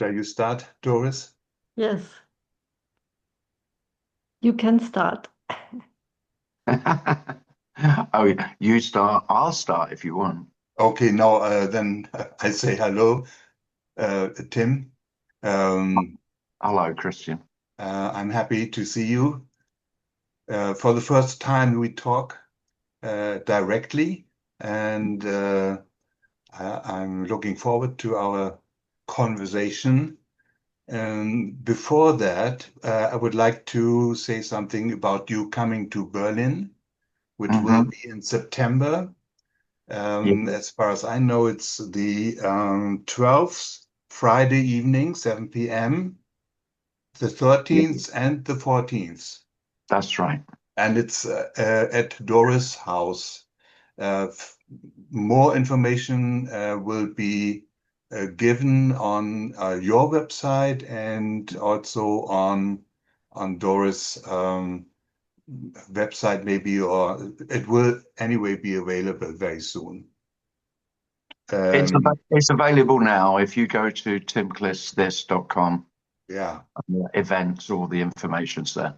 Shall you start, Doris? Yes, you can start. Oh, you start. I'll start if you want. Okay, now then I say hello, Tim. Um, Hello, Christian. I'm happy to see you. For the first time, we talk directly, and I'm looking forward to our conversation. Before that, I would like to say something about you coming to Berlin, which will be in September. Yeah. As far as I know, it's the 12th, Friday evening, 7 p.m., the 13th and the 14th. That's right. And it's at Doris' house. More information will be given on your website and also on Doris' website maybe, or it will anyway be available very soon. It's available now. If you go to timclissthis.com, Yeah. events, all the information's there.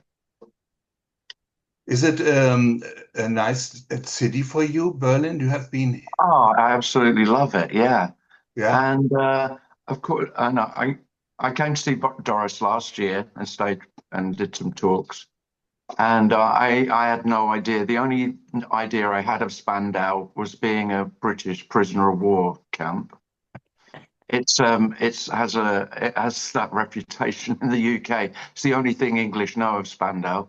Is it a nice city for you, Berlin? You have been, Oh, I absolutely love it. Yeah. yeah? And of course, and I came to see Doris last year and stayed and did some talks. And I had no idea. The only idea I had of Spandau was being a British prisoner of war camp. It has that reputation in the UK. It's the only thing English know of Spandau.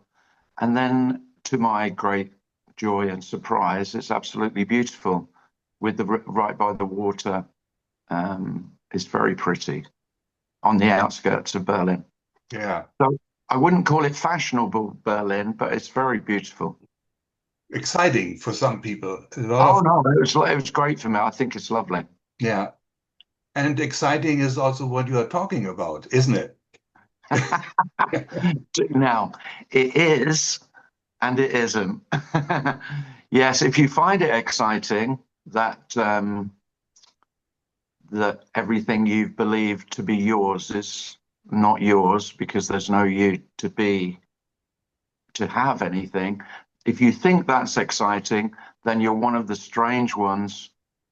And then, to my great joy and surprise, it's absolutely beautiful, with the right by the water. It's very pretty on the outskirts of Berlin. Yeah. So I wouldn't call it fashionable Berlin, but it's very beautiful. Exciting for some people. Oh no, it was great for me. I think it's lovely. Yeah. And exciting is also what you are talking about, isn't it? Now, it is and it isn't. Yes, if you find it exciting that that everything you've believed to be yours is not yours because there's no you to have anything. If you think that's exciting, then you're one of the strange ones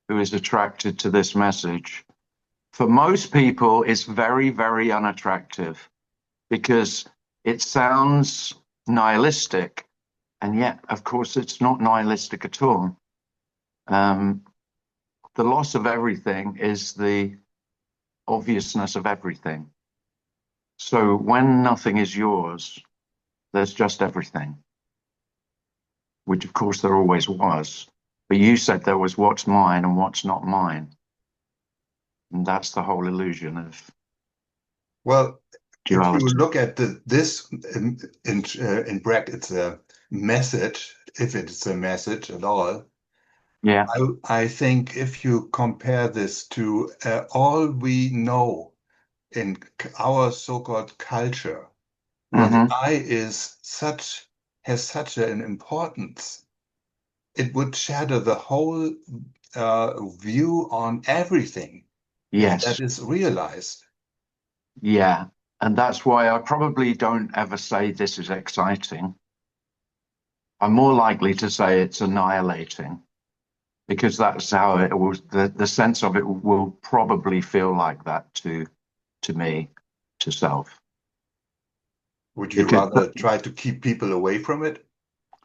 who is attracted to this message. For most people, it's very, very unattractive because it sounds nihilistic. And yet, of course, it's not nihilistic at all. The loss of everything is the obviousness of everything. So when nothing is yours, there's just everything, which of course there always was. But you said there was what's mine and what's not mine. And that's the whole illusion of Well, duality. if you look at this in brackets, a message, if it's a message at all, Yeah. I think if you compare this to all we know in our so-called culture, where the I has such an importance, it would shadow the whole view on everything. Yes. That is realized. Yeah. And that's why I probably don't ever say this is exciting. I'm more likely to say it's annihilating because that's how it was. The sense of it will probably feel like that to me, to self. Would you rather try to keep people away from it?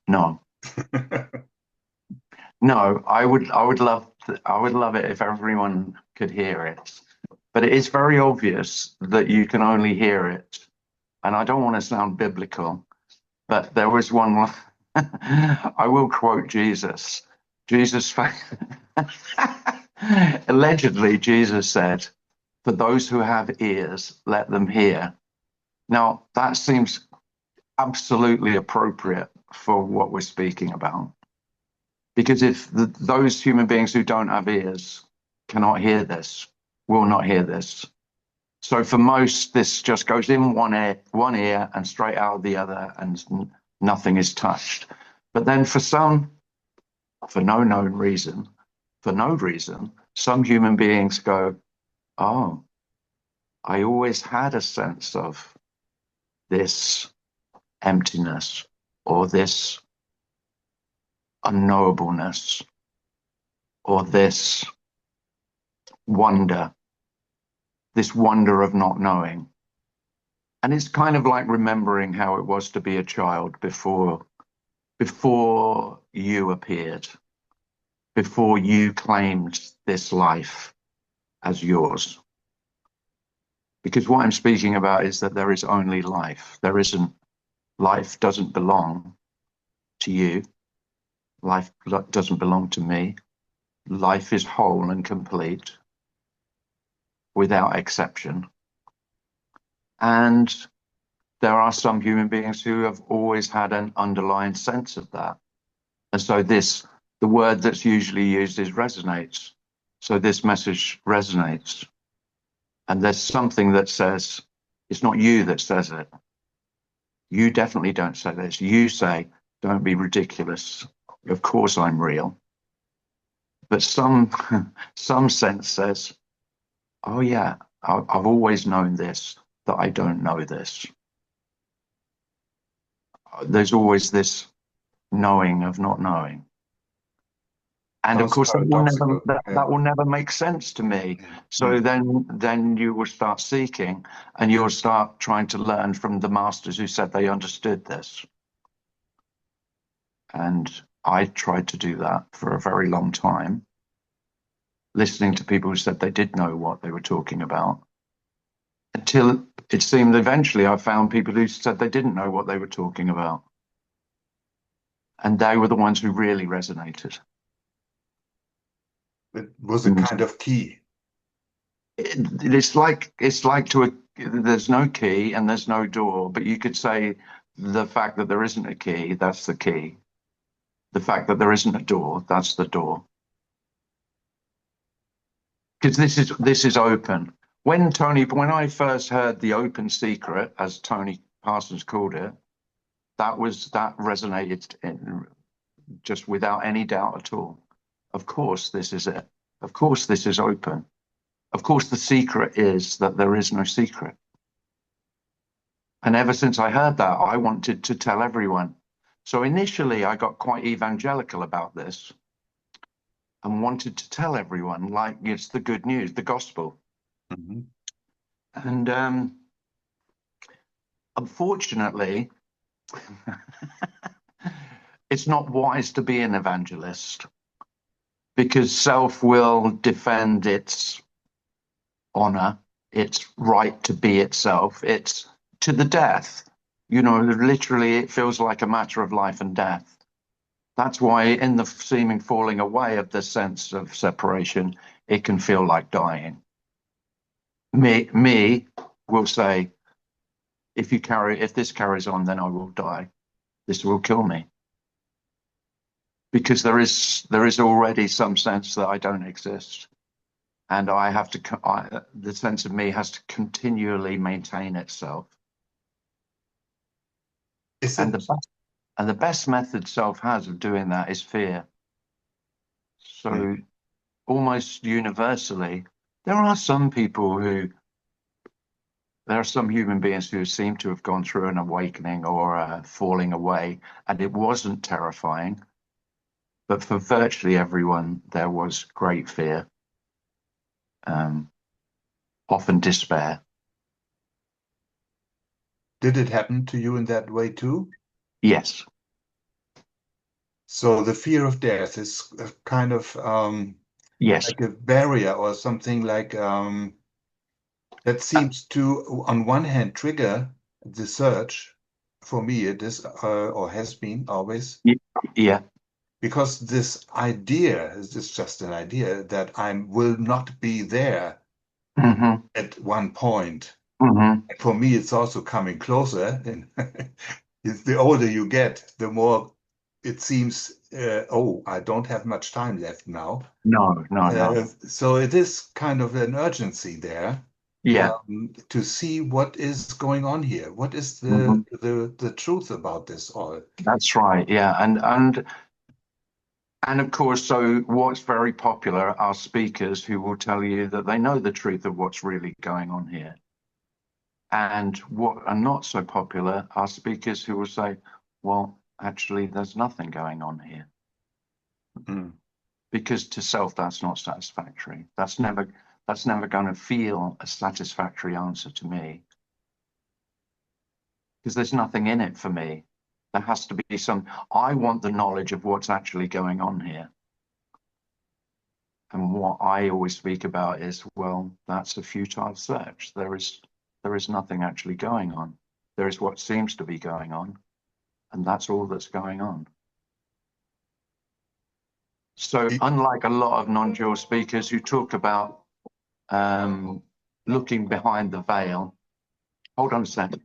No. No, I would love it if everyone could hear it. But it is very obvious that you can only hear it. And I don't want to sound biblical, but there was one I will quote Jesus. Allegedly, Jesus said, "For those who have ears, let them hear." Now, that seems absolutely appropriate for what we're speaking about. Because if those human beings who don't have ears cannot hear this, will not hear this. So for most, this just goes in one ear and straight out the other, and nothing is touched. But then for some, for no reason, some human beings go, "Oh, I always had a sense of this emptiness or this unknowableness or wonder, this wonder of not knowing. And it's kind of like remembering how it was to be a child before you appeared, before you claimed this life as yours. Because what I'm speaking about is that there is only life. Life doesn't belong to you. Life doesn't belong to me. Life is whole and complete without exception. And there are some human beings who have always had an underlying sense of that. And so the word that's usually used is resonates. So this message resonates. And there's something that says, it's not you that says it. You definitely don't say this. You say, don't be ridiculous. Of course I'm real. But some sense says, oh yeah, I've always known this, that I don't know this. There's always this knowing of not knowing. And of Sounds course, paradoxical. Yeah. that will never make sense to me. So then you will start seeking, and you'll start trying to learn from the masters who said they understood this. And I tried to do that for a very long time, listening to people who said they did know what they were talking about, until it seemed eventually I found people who said they didn't know what they were talking about. And they were the ones who really resonated. It was a kind of key. It's like there's no key and there's no door, but you could say the fact that there isn't a key, that's the key. The fact that there isn't a door, that's the door. Because this is open. When I first heard the open secret, as Tony Parsons called it, that resonated just without any doubt at all. Of course, this is it. Of course, this is open. Of course, the secret is that there is no secret. And ever since I heard that, I wanted to tell everyone. So initially, I got quite evangelical about this and wanted to tell everyone, like it's the good news, the gospel. Mm-hmm. And unfortunately, it's not wise to be an evangelist because self will defend its honor, its right to be itself. It's to the death. You know, literally, it feels like a matter of life and death. That's why in the seeming falling away of the sense of separation, it can feel like dying. Me will say, if this carries on, then I will die. This will kill me. Because there is already some sense that I don't exist. And I have to, the sense of me has to continually maintain itself. And the best method self has of doing that is fear. So almost universally, there are some human beings who seem to have gone through an awakening or a falling away, and it wasn't terrifying. But for virtually everyone, there was great fear, often despair. Did it happen to you in that way too? Yes. So the fear of death is a kind of Yes. like a barrier or something like that seems to, on one hand, trigger the search. For me, it is or has been always. Yeah. Because this idea is just an idea that I will not be there at one point. For me, it's also coming closer. And the older you get, the more it seems, oh, I don't have much time left now. No. So it is kind of an urgency there. Yeah. To see what is going on here. What is the truth about this all? That's right. Yeah. And of course, so what's very popular are speakers who will tell you that they know the truth of what's really going on here. And what are not so popular are speakers who will say, well, actually, there's nothing going on here. Mm. Because to self, that's not satisfactory. That's never going to feel a satisfactory answer to me. Because there's nothing in it for me. There has to be I want the knowledge of what's actually going on here. And what I always speak about is, well, that's a futile search. There is nothing actually going on. There is what seems to be going on, and that's all that's going on. So unlike a lot of non-dual speakers who talk about looking behind the veil, hold on a second.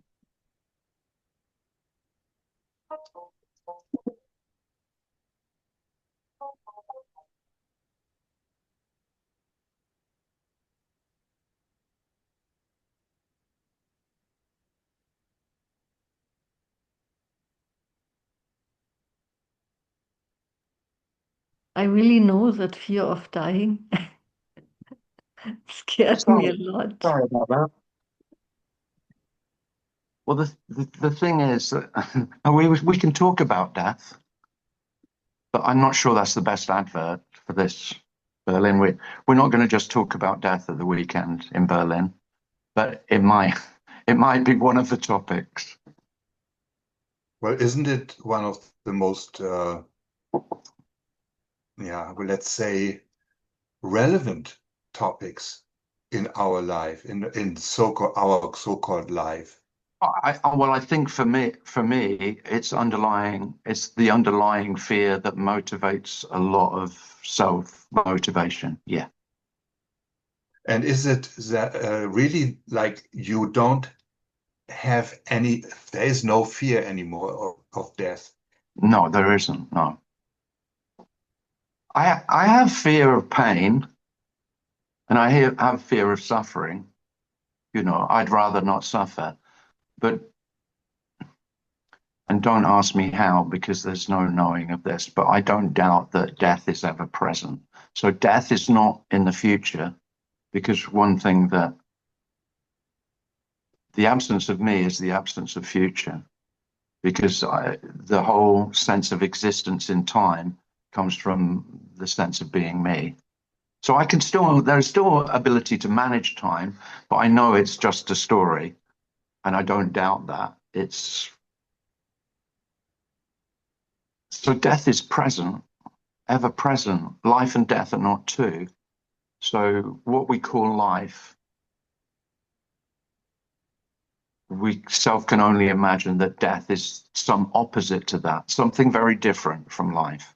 I really know that fear of dying scared me a lot. Sorry about that. Well, the thing is that we can talk about death, but I'm not sure that's the best advert for this Berlin. We're not going to just talk about death at the weekend in Berlin, but it might be one of the topics. Well, isn't it one of the most, let's say, relevant topics in our life, in our so-called life? I think for me, it's the underlying fear that motivates a lot of self-motivation. Yeah. And is it that really like you don't have there is no fear anymore of death? No, there isn't. No. I have fear of pain, and I have fear of suffering. You know, I'd rather not suffer, and don't ask me how, because there's no knowing of this, but I don't doubt that death is ever present. So death is not in the future, because one thing that the absence of me is the absence of future, because the whole sense of existence in time comes from the sense of being me. So there's still ability to manage time, but I know it's just a story, and I don't doubt that. So death is present, ever present. Life and death are not two. So what we call life, we self can only imagine that death is some opposite to that, something very different from life,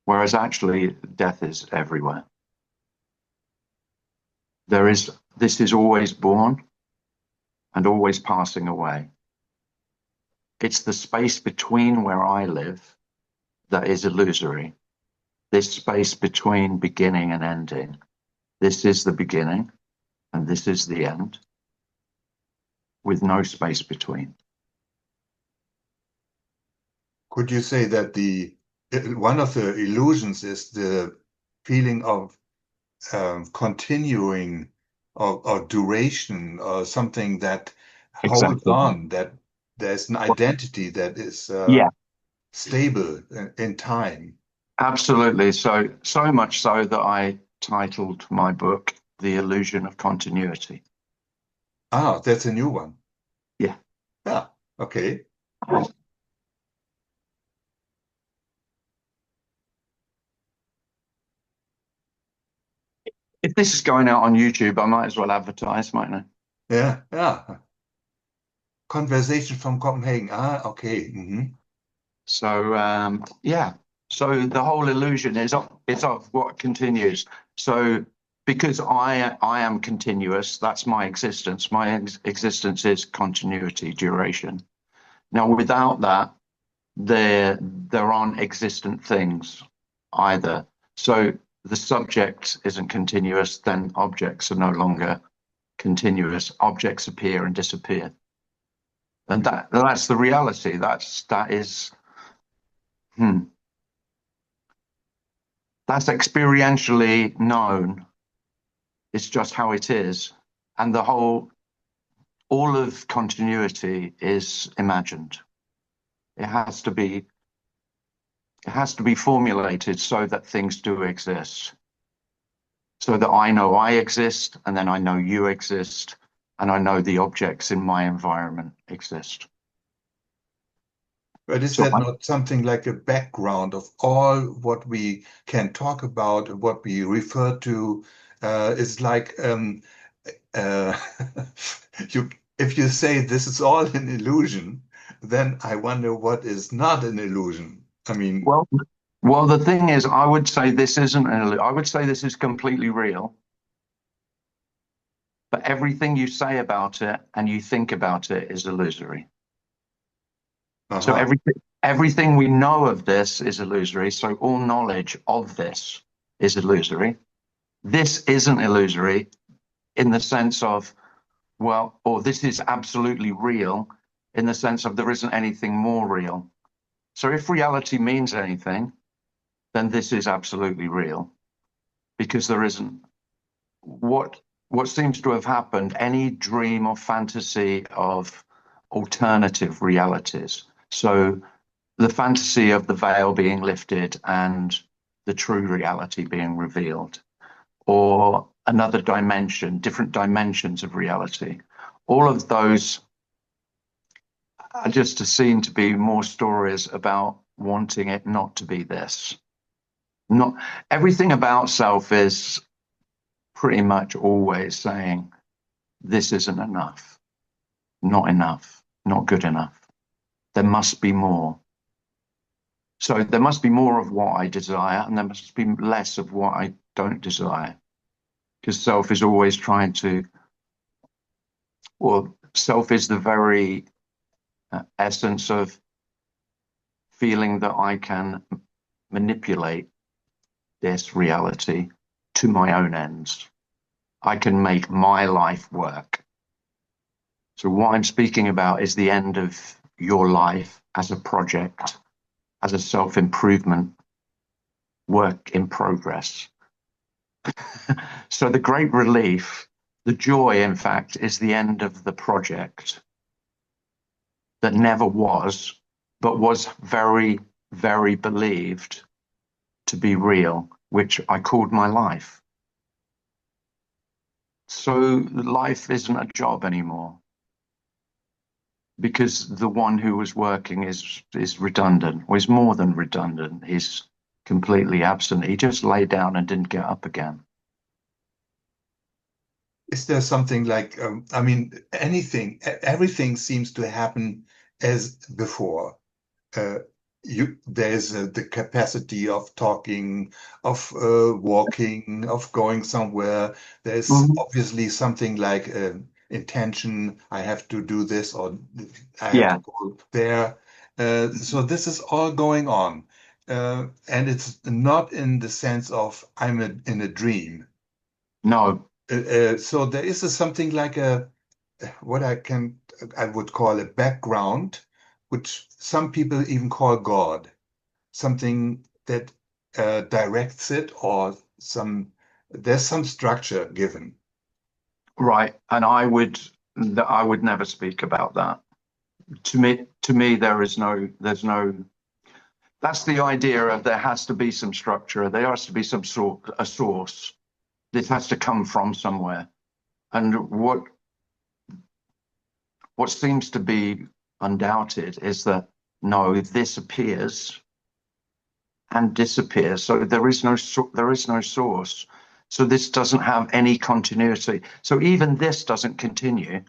whereas actually death is everywhere. This is always born and always passing away. It's the space between where I live that is illusory. This space between beginning and ending. This is the beginning and this is the end, with no space between. Could you say that one of the illusions is the feeling of continuing or duration, or something that holds Exactly. on, that there's an identity that is Yeah, stable in time? absolutely. So much so that I titled my book The Illusion of Continuity. Ah, that's a new one. Yeah. Yeah, okay. If this is going out on YouTube, I might as well advertise, mightn't I? Yeah. Conversation from Copenhagen. Ah, okay. Mm-hmm. So yeah. So the whole illusion is of what continues. So because I am continuous, that's my existence. My existence is continuity, duration. Now, without that, there aren't existent things either. So the subject isn't continuous, then objects are no longer continuous. Objects appear and disappear. And that's the reality. That is that's experientially known. It's just how it is. And all of continuity is imagined. It has to be formulated so that things do exist. So that I know I exist, and then I know you exist, and I know the objects in my environment exist. But is that not something like a background of all what we can talk about, what we refer to? It's like if you say this is all an illusion, then I wonder what is not an illusion. I mean, well, the thing is, I would say this isn't an illusion. I would say this is completely real. But everything you say about it and you think about it is illusory. So everything we know of this is illusory. So all knowledge of this is illusory. This isn't illusory in the sense of, well, or this is absolutely real in the sense of there isn't anything more real. So if reality means anything, then this is absolutely real, because there isn't what seems to have happened, any dream or fantasy of alternative realities. So the fantasy of the veil being lifted and the true reality being revealed, or another dimension, different dimensions of reality. All of those are just seen to be more stories about wanting it not to be this. Not everything about self is pretty much always saying, this isn't enough, not good enough. There must be more. So there must be more of what I desire, and there must be less of what I don't desire. Because self is always trying to, well, self is the very essence of feeling that I can manipulate this reality to my own ends. I can make my life work. So what I'm speaking about is the end of your life as a project, as a self-improvement work in progress. So the great relief, the joy, in fact, is the end of the project that never was, but was very, very believed to be real, which I called my life. So life isn't a job anymore, because the one who was working is redundant, or is more than redundant. He's completely absent. He just lay down and didn't get up again. Is there something like, I mean, everything seems to happen as before. There's the capacity of talking, of walking, of going somewhere. There's obviously something like intention. I have to do this, or I have to go there. So this is all going on. And it's not in the sense of I'm in a dream. No. So there is something like what I would call a background, which some people even call God, something that directs it, or there's some structure given. Right, and I would never speak about that. To me, there's no. That's the idea of there has to be some structure. There has to be some a source. This has to come from somewhere. And what seems to be undoubted is that no, this appears and disappears. So there is no source. So this doesn't have any continuity. So even this doesn't continue.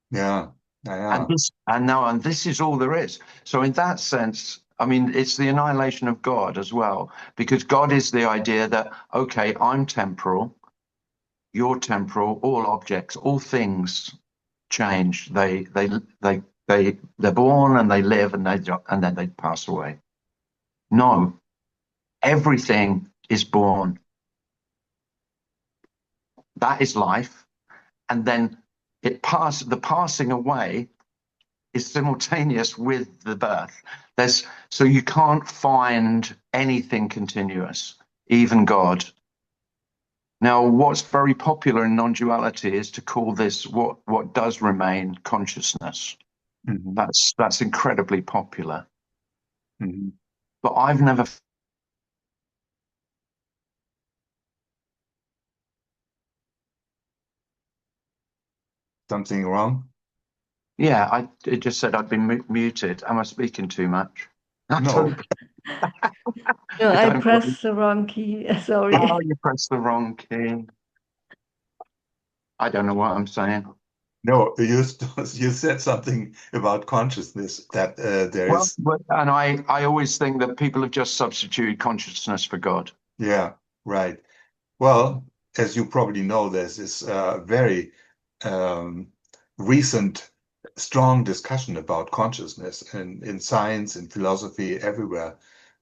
Yeah. And this is all there is. So in that sense, I mean, it's the annihilation of God as well, because God is the idea that, okay, I'm temporal, you're temporal, all objects, all things change. They're born and they live and then they pass away. No, everything is born. That is life. And then the passing away is simultaneous with the birth. So you can't find anything continuous, even God. Now, what's very popular in non-duality is to call this what does remain consciousness. Mhm. That's incredibly popular. Mhm. But I've never. Something wrong? Yeah, it just said I'd been muted. Am I speaking too much? I No. don't. No, I I don't. pressed the wrong key. Sorry. Oh, you pressed the wrong key. I don't know what I'm saying. No, you said something about consciousness that there Well, is, and I always think that people have just substituted consciousness for God. yeah, right. Well, as you probably know, there's this very um, recent strong discussion about consciousness in science and philosophy everywhere.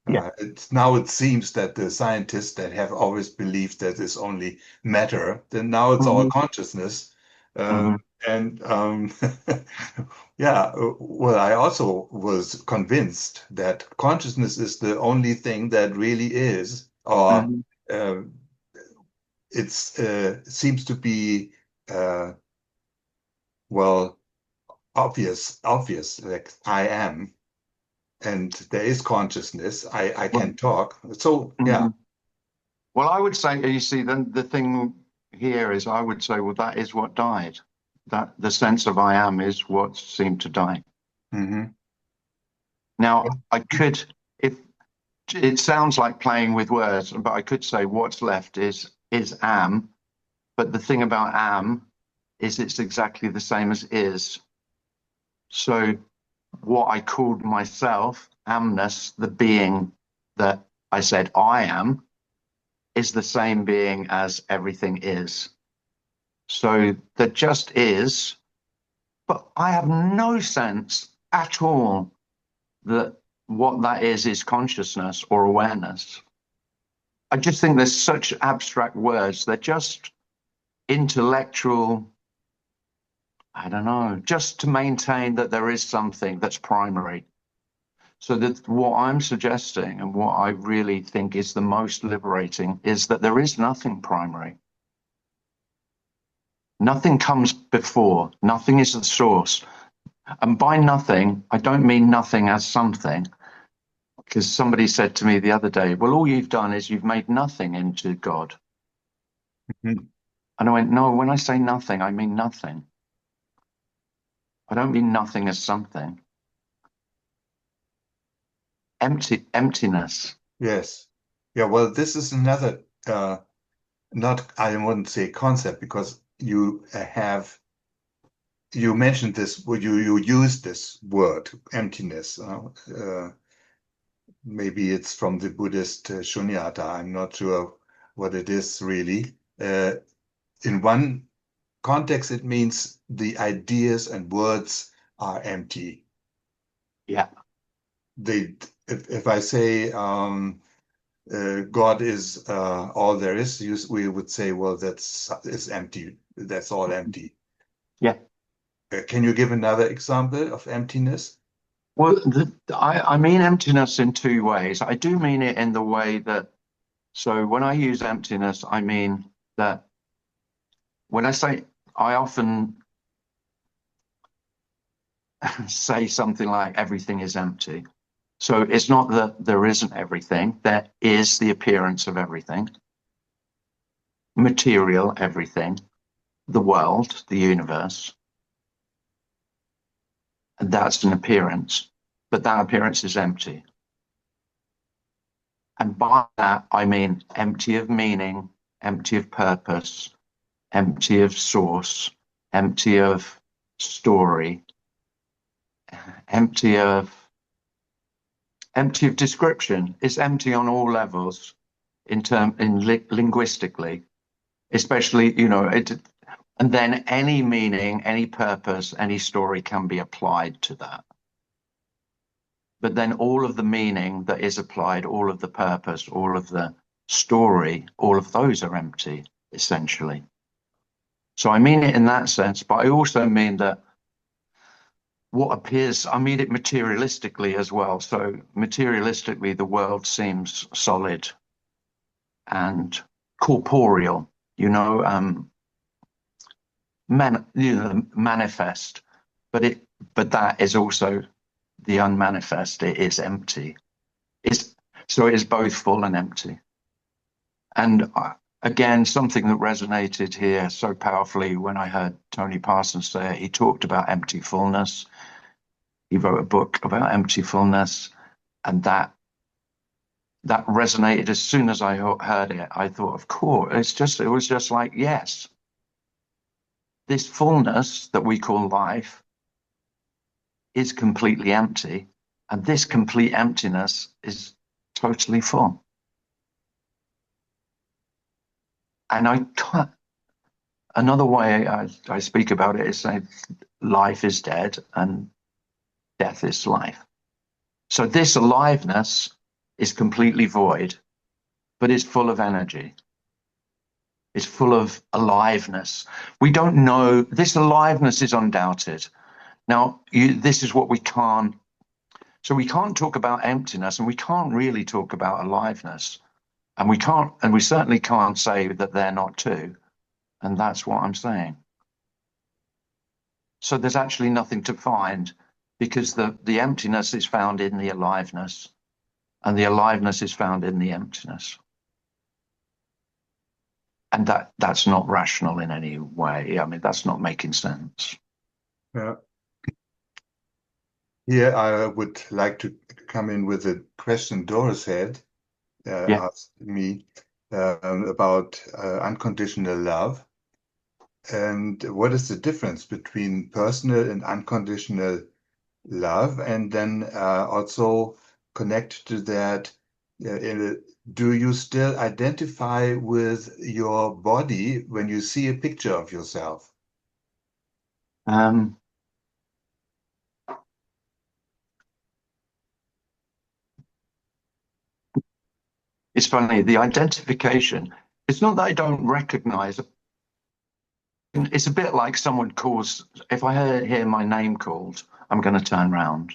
Yeah. Now it seems that the scientists that have always believed that it's only matter, then now it's all Hmm. consciousness. Hmm. And yeah, well, I also was convinced that consciousness is the only thing that really is, or Hmm. uh, seems to be uh, well obvious, like I am, and there is consciousness. I Well, can talk. So yeah. mhm. Well, I would say, you see, then the thing here is, I would say, well, that is what died. That the sense of I am is what seemed to die. Hmm. Now, I could, if it sounds like playing with words, but I could say what's left is am. But the thing about am is it's exactly the same as is. So what I called myself, amness, the being that I said I am, is the same being as everything is. So there just is, but I have no sense at all that what that is consciousness or awareness. I just think there's such abstract words. They're just intellectual, I don't know, just to maintain that there is something that's primary. So that what I'm suggesting and what I really think is the most liberating is that there is nothing primary. Nothing comes before, nothing is the source. And by nothing, I don't mean nothing as something, because somebody said to me the other day, well, all you've done is you've made nothing into God. Mhm. And I went, no, when I say nothing, I mean nothing. I don't mean nothing as something. Emptiness. Yes. Yeah, well, this is another not I wouldn't say concept because you mentioned this, well, you use this word, emptiness. Maybe it's from the Buddhist Shunyata. I'm not sure what it is really. In one context, it means the ideas and words are empty. Yeah. They, if I say God is all there is, we would say, well, that's is empty. That's all empty. Yeah. Can you give another example of emptiness? Well, I mean emptiness in two ways. I do mean it in the way that, so when I use emptiness, I mean that when I say, I often say something like everything is empty. So it's not that there isn't everything, there is the appearance of everything, material, everything, the world, the universe. And that's an appearance, but that appearance is empty. And by that, I mean empty of meaning, empty of purpose, empty of source, empty of story, empty of description. It's empty on all levels linguistically, especially, and then any meaning, any purpose, any story can be applied to that. But then all of the meaning that is applied, all of the purpose, all of the story, all of those are empty, essentially. So I mean it in that sense, but I also mean that what appears, I mean it materialistically as well. So materialistically, the world seems solid and corporeal. you know, manifest, but that is also the unmanifest. It is empty. So it is both full and empty. And again, something that resonated here so powerfully when I heard Tony Parsons say it, he talked about empty fullness. He wrote a book about empty fullness, and that resonated as soon as I heard it. I thought, of course, it was just like, yes, this fullness that we call life is completely empty, and this complete emptiness is totally full. And another way I speak about it is saying life is dead and death is life. So this aliveness is completely void, but it's full of energy. It's full of aliveness. We don't know, this aliveness is undoubted. Now, this is what we can't, so we can't talk about emptiness, and we can't really talk about aliveness. And we certainly can't say that they're not two. And that's what I'm saying. So there's actually nothing to find, because the emptiness is found in the aliveness, and the aliveness is found in the emptiness. And that's not rational in any way. I mean, that's not making sense. Yeah. Here, I would like to come in with a question Doris had asked me about unconditional love. And what is the difference between personal and unconditional love? And then also connect to that, do you still identify with your body when you see a picture of yourself? It's funny, the identification, it's not that I don't recognize. It's a bit like someone calls, if I hear my name called, I'm going to turn around.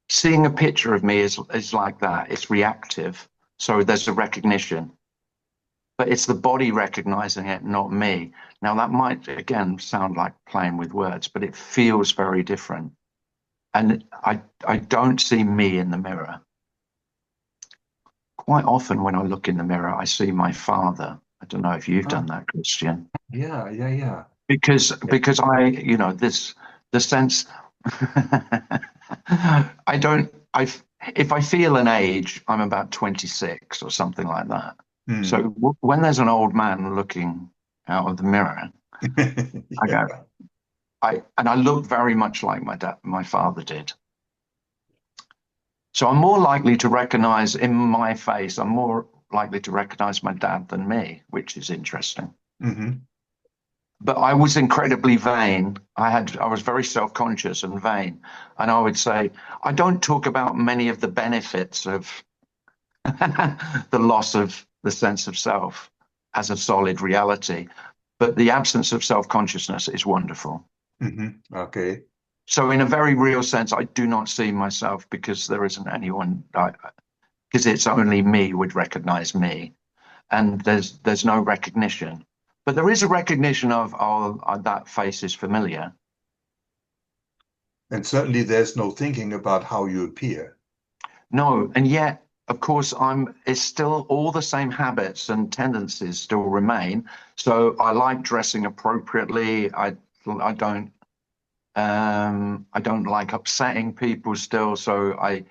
Seeing a picture of me is like that. It's reactive. So there's a recognition. But it's the body recognizing it, not me. Now, that might, again, sound like playing with words, but it feels very different. And I don't see me in the mirror. Quite often when I look in the mirror, I see my father. I don't know if you've done that, Christian. Yeah. Because I, the sense, if I feel an age, I'm about 26 or something like that. So when there's an old man looking out of the mirror, I go, I look very much like my father did. So I'm more likely to recognize in my face, I'm more likely to recognize my dad than me, which is interesting. But I was incredibly vain. I was very self-conscious and vain. And I would say, I don't talk about many of the benefits of the loss of the sense of self as a solid reality. But the absence of self-consciousness is wonderful. Okay. So in a very real sense, I do not see myself, because there isn't anyone, because it's only me would recognize me. And there's no recognition. But there is a recognition of, that face is familiar. And certainly there's no thinking about how you appear. No, and yet, of course, it's still all the same habits and tendencies still remain. So I like dressing appropriately. I don't like upsetting people still. So I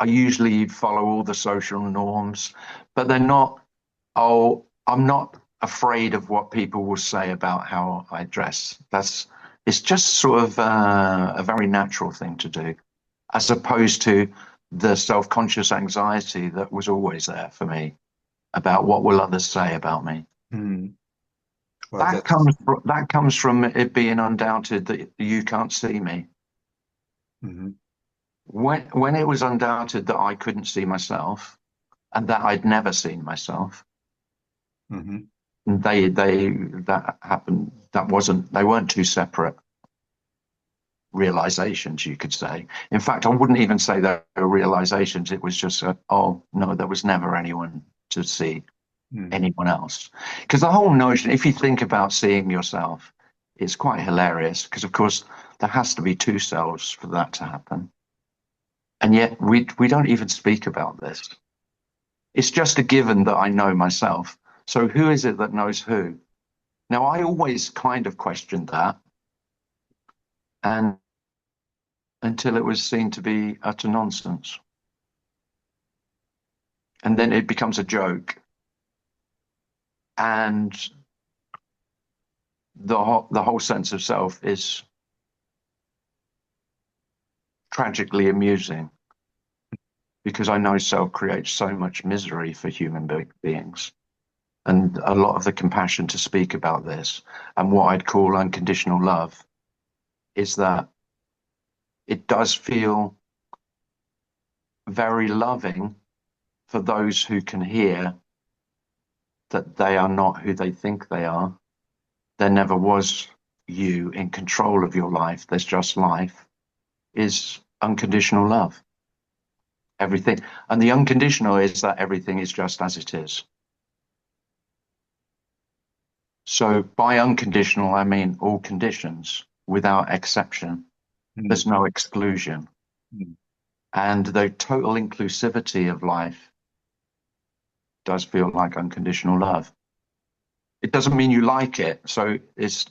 usually follow all the social norms, but they're not, I'm not afraid of what people will say about how I dress. It's just sort of a very natural thing to do, as opposed to the self-conscious anxiety that was always there for me about what will others say about me. Well, that comes from it being undoubted that you can't see me. When it was undoubted that I couldn't see myself, and that I'd never seen myself, that happened. They weren't two separate realizations, you could say. In fact, I wouldn't even say they were realizations. It was just oh no, there was never anyone to see. anyone else. Because the whole notion, if you think about seeing yourself, it's quite hilarious, because of course there has to be two selves for that to happen. And yet we don't even speak about this. It's just a given that I know myself. So who is it that knows who? Now, I always kind of questioned that, and until it was seen to be utter nonsense. And then it becomes a joke. And the whole sense of self is tragically amusing, because I know self creates so much misery for human beings. And a lot of the compassion to speak about this and what I'd call unconditional love is that it does feel very loving for those who can hear that they are not who they think they are. There never was you in control of your life. There's just life. Is unconditional love. Everything. And the unconditional is that everything is just as it is. So by unconditional, I mean all conditions without exception. There's no exclusion. And the total inclusivity of life does feel like unconditional love. It doesn't mean you like it. So it's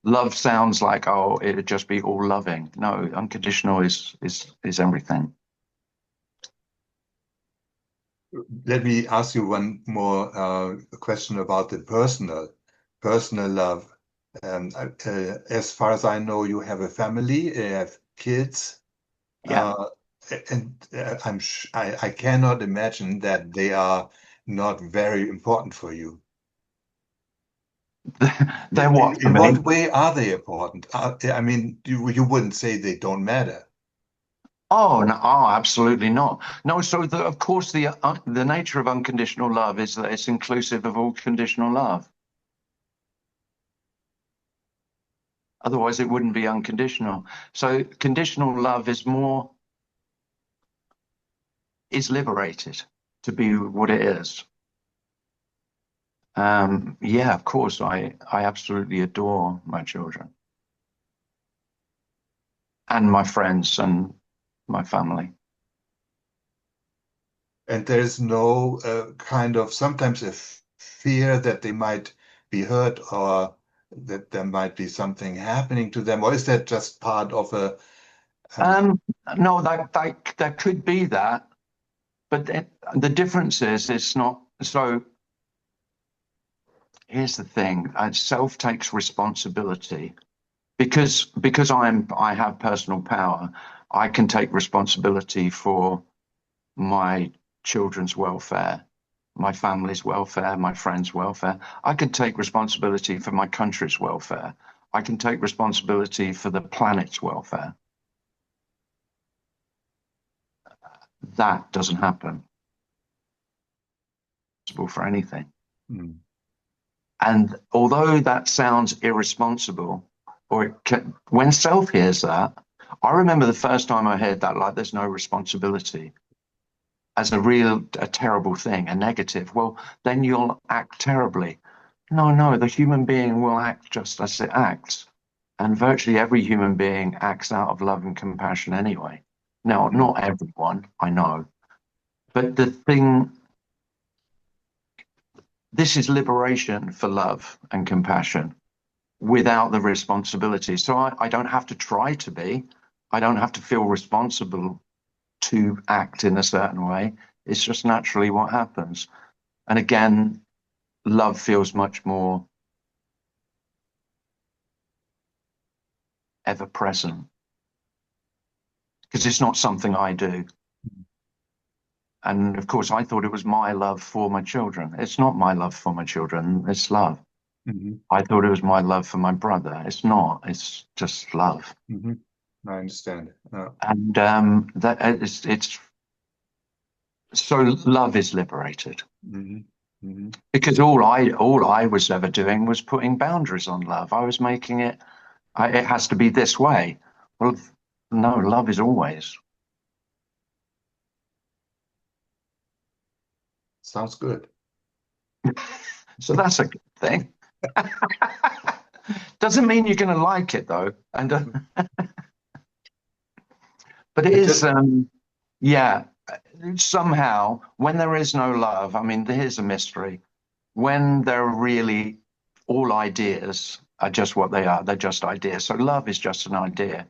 love sounds like, oh, it'd just be all loving. No, unconditional is everything. Let me ask you one more question about the personal love. As far as I know, you have a family, you have kids. Yeah. And I cannot imagine that they are not very important for you. They're what? In what way are they important? I mean, you wouldn't say they don't matter. Oh, no, oh, absolutely not. No, so of course the nature of unconditional love is that it's inclusive of all conditional love. Otherwise, it wouldn't be unconditional. So conditional love is liberated to be what it is. Yeah, of course, I absolutely adore my children and my friends and my family. And there's no kind of sometimes a fear that they might be hurt or that there might be something happening to them, or is that just part of a? No, that could be that, but the difference is it's not. So here's the thing: self takes responsibility because I have personal power. I can take responsibility for my children's welfare, my family's welfare, my friends' welfare. I can take responsibility for my country's welfare. I can take responsibility for the planet's welfare. That doesn't happen for anything. And although that sounds irresponsible, when self hears that, I remember the first time I heard that, like there's no responsibility, as a terrible thing, a negative. Well, then you'll act terribly. No, the human being will act just as it acts. And virtually every human being acts out of love and compassion anyway. Now, not everyone, I know. But this is liberation for love and compassion without the responsibility. So I don't have to try to be. I don't have to feel responsible to act in a certain way. It's just naturally what happens. And again, love feels much more ever present because it's not something I do. And of course, I thought it was my love for my children. It's not my love for my children. It's love. I thought it was my love for my brother. It's not. It's just love. I understand. And that it's so love is liberated. Because all I was ever doing was putting boundaries on love. I was making it. It has to be this way. Well, no, love is always. Sounds good. So that's a good thing. Doesn't mean you're going to like it though. And but it is, yeah. Somehow, when there is no love, I mean, here's a mystery. When they're really all ideas are just what they are. They're just ideas. So love is just an idea.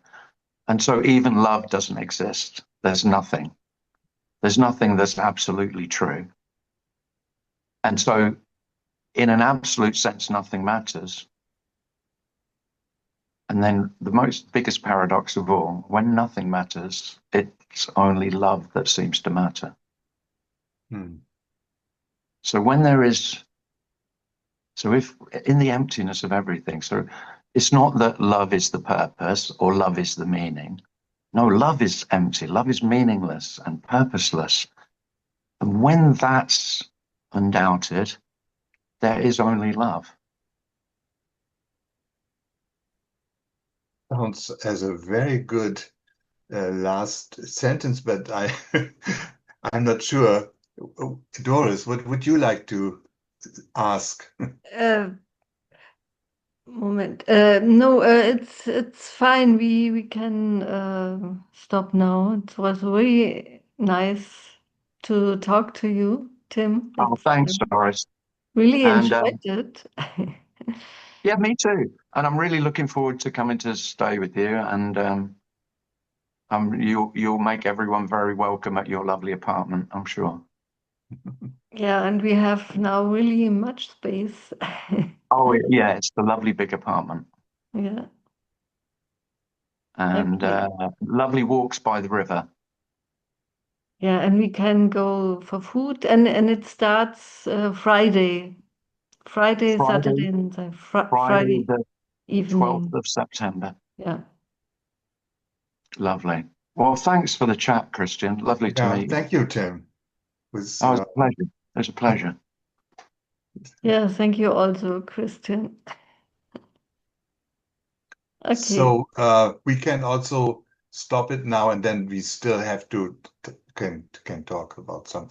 And so even love doesn't exist. There's nothing. There's nothing that's absolutely true. And so in an absolute sense, nothing matters. And then the biggest paradox of all, when nothing matters, it's only love that seems to matter. So when there is, so if in the emptiness of everything, so it's not that love is the purpose or love is the meaning. No, love is empty. Love is meaningless and purposeless. And when that's undoubted, there is only love. Sounds as a very good last sentence, but I'm not sure. Doris, what would you like to ask? Moment. No, it's fine. We can stop now. It was really nice to talk to you, Tim. Oh, thanks, Doris. Really And enjoyed it. yeah, me too. And I'm really looking forward to coming to stay with you. And you'll make everyone very welcome at your lovely apartment, I'm sure. Yeah, and we have now really much space. Oh, yeah, it's the lovely big apartment. Yeah. And lovely walks by the river. Yeah, and we can go for food, and it starts Friday, Saturday, and Friday the evening. 12th of September. Yeah. Lovely. Well, thanks for the chat, Christian. Lovely to meet you. Thank you, Tim. It was Oh, it's a pleasure. It's a pleasure. Yeah, thank you also, Christian. Okay. So we can also stop it now, and then we still have to can talk about something.